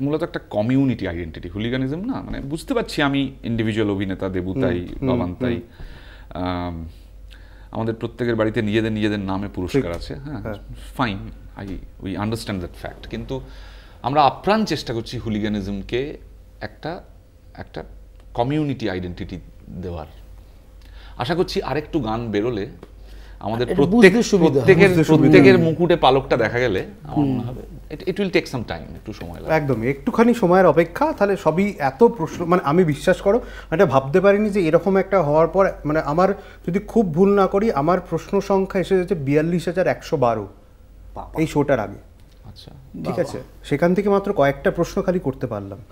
মূলত একটা কমিউনিটি আইডেন্টিটি। হুলিগানিজম না, মানে বুঝতে পারছি আমি ইন্ডিভিজুয়াল অভিনেতা দেবুতাই, বাবান্তাই, আমাদের প্রত্যেকের বাড়িতে নিজেদের নামে পুরস্কার আছে, হ্যাঁ, fine, we understand that fact. কিন্তু আমরা আপ্রাণ চেষ্টা করছি হুলিগানিজমকে একটা কমিউনিটি আইডেন্টিটি দেওয়ার। আশা করছি আরেকটু গান বেরোলে আমাদের প্রত্যেকের মুকুটে পালকটা দেখা গেলে আমার মনে হবে it will take some time, একটু সময় লাগবে। একদমই, একটুখানি সময়ের অপেক্ষা। তাহলে সবই এত প্রশ্ন, মানে আমি বিশ্বাস করো এটা ভাবতে পারিনি যে এরকম একটা হওয়ার পর, মানে আমার যদি খুব ভুল না করি আমার প্রশ্ন সংখ্যা এসে যাচ্ছে 42,112 এই শোটার আগে। আচ্ছা, ঠিক আছে, সেখান থেকে মাত্র কয়েকটা প্রশ্ন খালি করতে পারলাম।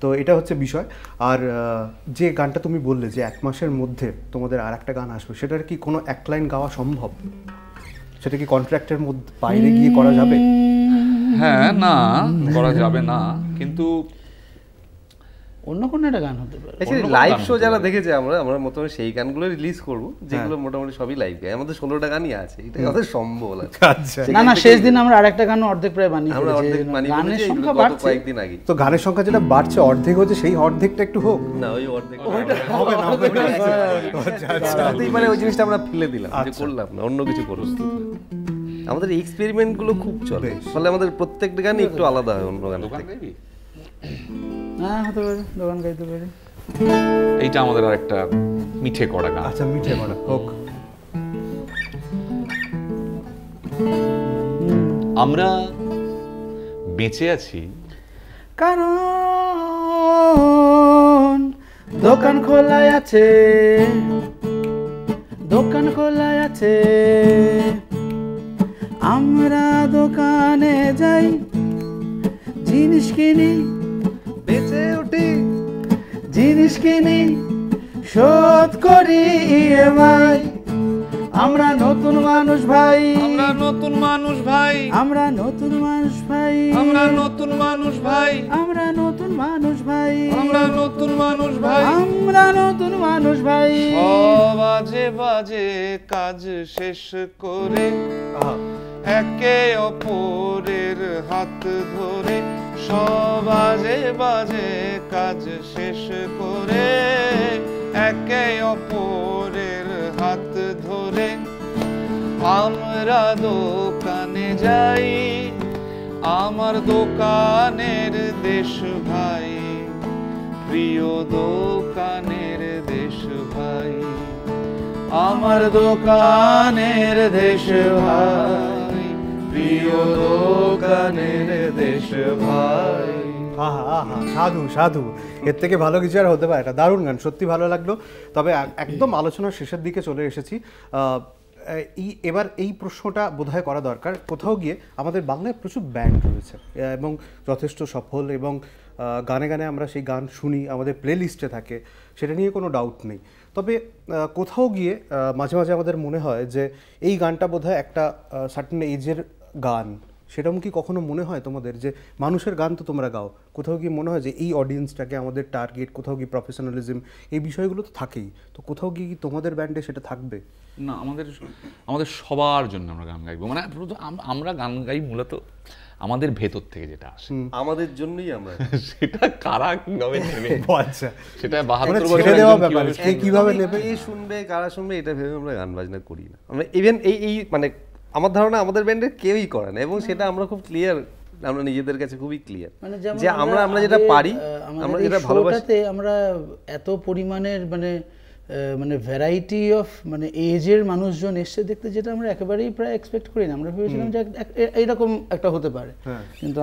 তো এটা হচ্ছে বিষয়। আর যে গানটা তুমি বললে যে 1 মাসের মধ্যে তোমাদের আর একটা গান আসবে, সেটার কি কোনো এক লাইন গাওয়া সম্ভব? সেটা কি কন্ট্রাক্টের মধ্যে বাইরে গিয়ে করা যাবে? হ্যাঁ, না করা যাবে না, কিন্তু অন্য কোনো একটা গান হতে পারে। লাইভ শো যারা দেখেছে আমরা মোটামুটি সেই গানগুলো রিলিজ করবো, যেগুলো মোটামুটি সবই লাইভ গায়। আমাদের 16টা গানই আছে, এটা আমাদের সম্ভব। আচ্ছা, না শেষ দিন আমরা আরেকটা গান অর্ধেক প্রায় বানিয়ে আমরা অর্ধেক বানিয়ে গানের ফেলেছি, সংখ্যা এগুলো গত বাড়ছে। কয়েকদিন আগে। তো গানের সংখ্যা যেটা বাড়ছে অর্ধেক হচ্ছে, সেই অর্ধেকটা একটু হোক না, ওই অর্ধেক হবে না, হবে না। আচ্ছা, আচ্ছা। মানে ওই জিনিসটা আমরা ফেলে দিলাম, যে করলাম না, অন্য কিছু করব। আমাদের এক্সপেরিমেন্ট গুলো খুব চলে, ফলে আমাদের প্রত্যেকটা গানই একটু আলাদা হয় অন্য গান থেকে। হ্যাঁ, হতে পারে, দোকান গাইতে পারে। এইটা আমাদের আর একটা মিঠে করা গান। আচ্ছা, মিঠে করা হোক। আমরা বেঁচে আছি কারণ দোকান খোলা আছে, দোকান খোলা আছে। আমরা দোকানে যাই, জিনিস কিনি, বেঁচে উঠি, জিনিস কিনি, শোধ করি EMI। আমরা নতুন মানুষ ভাই, আমরা নতুন মানুষ ভাই, আমরা নতুন মানুষ ভাই, আমরা নতুন মানুষ ভাই, আমরা নতুন মানুষ ভাই, আমরা নতুন মানুষ ভাই, আমরা নতুন মানুষ ভাই। বাজে বাজে কাজ শেষ করে একে অপরের হাত ধরে, বাজে বাজে কাজ শেষ করে একে অপরের হাত ধরে আমরা দোকানে যাই, আমার দোকানের দেশ ভাই, প্রিয় দোকানের দেশ ভাই, আমার দোকানের দেশ ভাই, প্রিয় দোকানের দেশ ভাই। আহা আহা, সাধু সাধু, এর থেকে ভালো কিছু আর হতে পারে না। দারুণ গান, সত্যি ভালো লাগলো। তবে একদম আলোচনার শেষের দিকে চলে এসেছি। এবার এই প্রশ্নটা বোধহয় করা দরকার। কোথাও গিয়ে আমাদের বাংলায় প্রচুর ব্যান্ড রয়েছে এবং যথেষ্ট সফল, এবং গানে গানে আমরা সেই গান শুনি, আমাদের প্লে লিস্টে থাকে, সেটা নিয়ে কোনো ডাউট নেই। তবে কোথাও গিয়ে মাঝে মাঝে আমাদের মনে হয় যে এই গানটা বোধহয় একটা সার্টেন এজের গান। সেরকম কি কখনো মনে হয় তোমাদের যে মানুষের গান তো তোমরা গাও, কোথাও গিয়ে মনে হয় যে এই অডিয়েন্সটাকে আমাদের টার্গেট, কোথাও গিয়ে প্রফেশনালিজম, এই বিষয়গুলো তো থাকেই, তো কোথাও গিয়ে কি তোমাদের ব্যান্ডে সেটা থাকবে? না, আমাদের সবার জন্য আমরা গান গাইবো। মানে আমরা গান গাই মূলত আমাদের ভেতর থেকে যেটা আসে, আমাদের জন্যই আমরা। সেটা কারা কিভাবে নেবে, আচ্ছা, সেটা মানে 72 ছেড়ে দেওয়া ব্যাপার, কে কিভাবে নেবে, কে শুনবে, কারা শুনবে, এটা ভেবে আমরা গান বাজনা করি না। আমরা ইভেন এই মানে আমার ধারণা আমাদের ব্যান্ডের কেউই করে না, এবং সেটা আমরা খুব ক্লিয়ার, আমরা নিজেদের কাছে খুবই ক্লিয়ার যে আমরা যেটা পারি, আমরা যেটা ভালোবাসি। আমরা এত পরিমাণের মানে ভ্যারাইটি অফ মানে এজের মানুষজন এসছে দেখতে, যেটা আমরা একেবারেই প্রায় এক্সপেক্ট করি না। আমরা ভেবেছিলাম যে এইরকম একটা হতে পারে, কিন্তু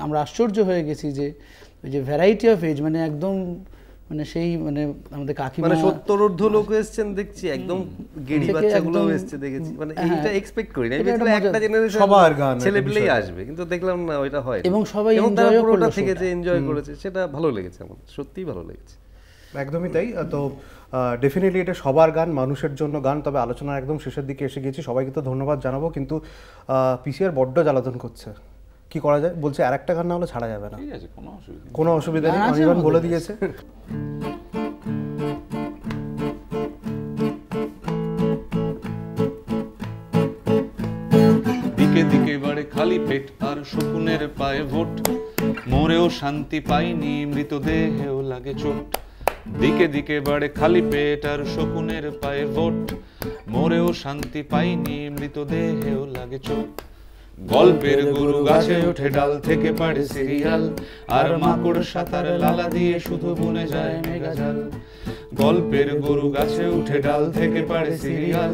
আমরা আশ্চর্য হয়ে গেছি যে ওই যে ভ্যারাইটি অফ এজ, মানে একদম মানে সেই মানে আমাদের কাকিমা, মানে 70 ঊর্ধ্ব লোক এসেছেন দেখছি, একদম গেড়ি বাচ্চাগুলো এসেছে দেখেছি, মানে এইটা এক্সপেক্ট করি না। একটা জেনারেশন সবার গান ছেলেপিলেই আসবে, কিন্তু দেখলাম না ওইটা হয়, এবং সবাই এনজয় পুরোটা থেকে যে এনজয় করেছে, সেটা ভালো লেগেছে আমার, সত্যিই ভালো লেগেছে। একদমই তাই। তো ডেফিনেটলি এটা সবার গান, মানুষের জন্য গান। তবে আলোচনার একদম শেষের দিকে এসে গেছি, সবাইকে তো ধন্যবাদ জানাবো, কিন্তু পিসিআর বড্ড জ্বালাতন করছে। কি করা যায়? বলছে আর একটা গান না হলে ছাড়া যাবে না। ঠিক আছে, কোনো অসুবিধা নেই, অনির্বাণ বলে দিয়েছে। খালি পেট আর শকুনের পায়ে ভোট, মরেও শান্তি পাইনি মৃতদেহেও লাগে চোট। দিকে দিকে বাড়ে খালি পেট আর শকুনের পায়ে ভোট, মরেও শান্তি পাইনি মৃতদেহেও লাগে চোট। গল্পের গরু গাছে ওঠে ডাল থেকে পাড়ে সিরিয়াল, আর মাকড় সাঁতার লালা দিয়ে শুধু বুনে যায় মেঘাজাল। গল্পের গরু গাছে উঠে ডাল থেকে পাড়ে সিরিয়াল,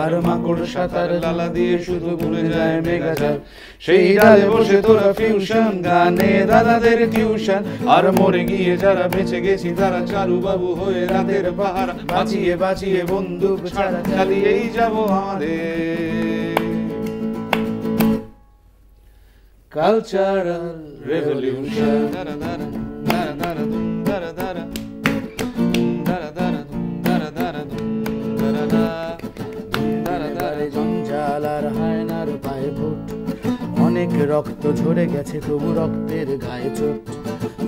আর মাকড় সাঁতার লালা দিয়ে শুধু বুনে যায় মেঘাজাল। সেই ডালে বসে তোরা ফিউশন গানে দাদাদের টিউশন, আর মরে গিয়ে যারা বেঁচে গেছি তারা চারু বাবু হয়ে রাতের পাহারা, বাঁচিয়ে বাঁচিয়ে বন্দুক ছাড়া চালিয়েই যাব আমাদের কালচারাল রেভলিউশন। জঞ্জাল আর হায়নার পায়ে ভোট, অনেক রক্ত ঝরে গেছে তবু রক্তের গায়ে চোট।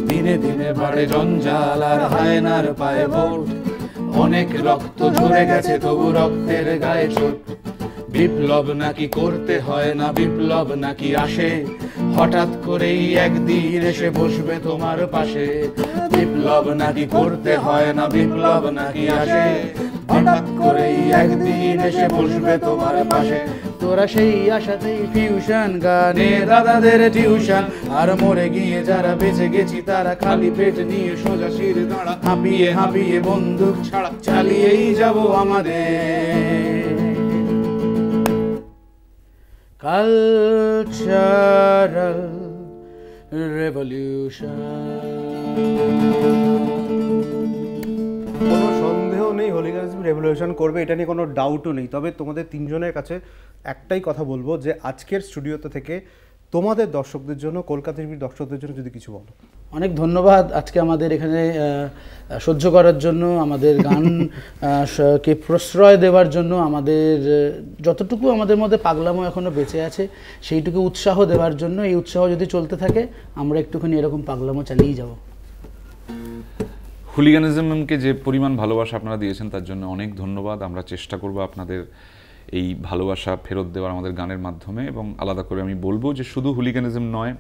দিনে দিনে বাড়ে জঞ্জাল আর হায়নার পায়ে ভোট, অনেক রক্ত ঝরে গেছে তবু রক্তের গায়ে চোট। বিপ্লব নাকি করতে হয় না, বিপ্লব নাকি আসে হঠাৎ করেই একদিন এসে বসবে তোমার পাশে। বিপ্লব নাকি করতে হয় না, বিপ্লব নাকি আসে হঠাৎ করেই একদিন এসে বসবে তোমার পাশে। তোরা সেই আশাতেই ফিউশন গানে দাদাদের টিউশন, আর মরে গিয়ে যারা বেঁচে গেছি তারা খালি পেট নিয়ে সোজা শির দাঁড়া, হাঁপিয়ে হাঁপিয়ে বন্দুক ছাড়া চালিয়েই যাব আমাদের কালচারাল রেভলিউশন। কোনো সন্দেহ নেই হোলিগানিজম রেভলিউশন করবে, এটা নিয়ে কোনো ডাউটও নেই। তবে তোমাদের তিনজনের কাছে একটাই কথা বলবো যে আজকের স্টুডিওতে থেকে তোমাদের দর্শকদের জন্য, কলকাতা টিভির দর্শকদের জন্য যদি কিছু বলো। অনেক ধন্যবাদ আজকে আমাদের এখানে সহ্য করার জন্য, আমাদের গানকে প্রশ্রয় দেওয়ার জন্য, আমাদের যতটুকু আমাদের মধ্যে পাগলামো এখনও বেঁচে আছে সেইটুকু উৎসাহ দেওয়ার জন্য। এই উৎসাহ যদি চলতে থাকে আমরা একটুখানি এরকম পাগলামো চালিয়েই যাব। হুলিগানিজমকে যে পরিমাণ ভালোবাসা আপনারা দিয়েছেন তার জন্য অনেক ধন্যবাদ। আমরা চেষ্টা করব আপনাদের এই ভালোবাসা ফেরত দেওয়ার আমাদের গানের মাধ্যমে। এবং আলাদা করে আমি বলবো যে শুধু হুলিগানিজম নয়,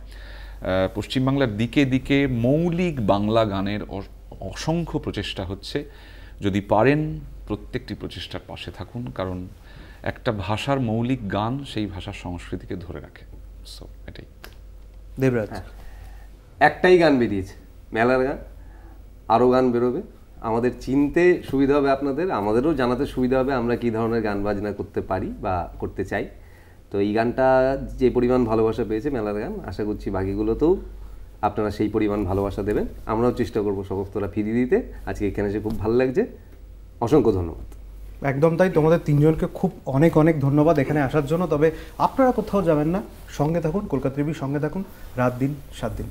পশ্চিমবাংলার দিকে দিকে মৌলিক বাংলা গানের অসংখ্য প্রচেষ্টা হচ্ছে। যদি পারেন প্রত্যেকটি প্রচেষ্টার পাশে থাকুন, কারণ একটা ভাষার মৌলিক গান সেই ভাষার সংস্কৃতিকে ধরে রাখে। সো এটাই। দেবরাজ, একটাই গান বেরিয়েছে, মেলার গান, আরও গান বেরোবে। আমাদের চিনতে সুবিধা হবে আপনাদের, আমাদেরও জানাতে সুবিধা হবে আমরা কী ধরনের গান বাজনা করতে পারি বা করতে চাই। তো এই গানটা যে পরিমাণ ভালোবাসা পেয়েছে মেলার গান, আশা করছি বাকিগুলোতেও আপনারা সেই পরিমাণ ভালোবাসা দেবেন। আমরাও চেষ্টা করবো সমস্তরা ফিরিয়ে দিতে। আজকে এখানে এসে খুব ভালো লাগছে, অসংখ্য ধন্যবাদ। একদম তাই, তোমাদের তিনজনকে খুব অনেক অনেক ধন্যবাদ এখানে আসার জন্য। তবে আপনারা কোথাও যাবেন না, সঙ্গে থাকুন, কলকাতা টিভির সঙ্গে থাকুন, রাত দিন 7 দিন।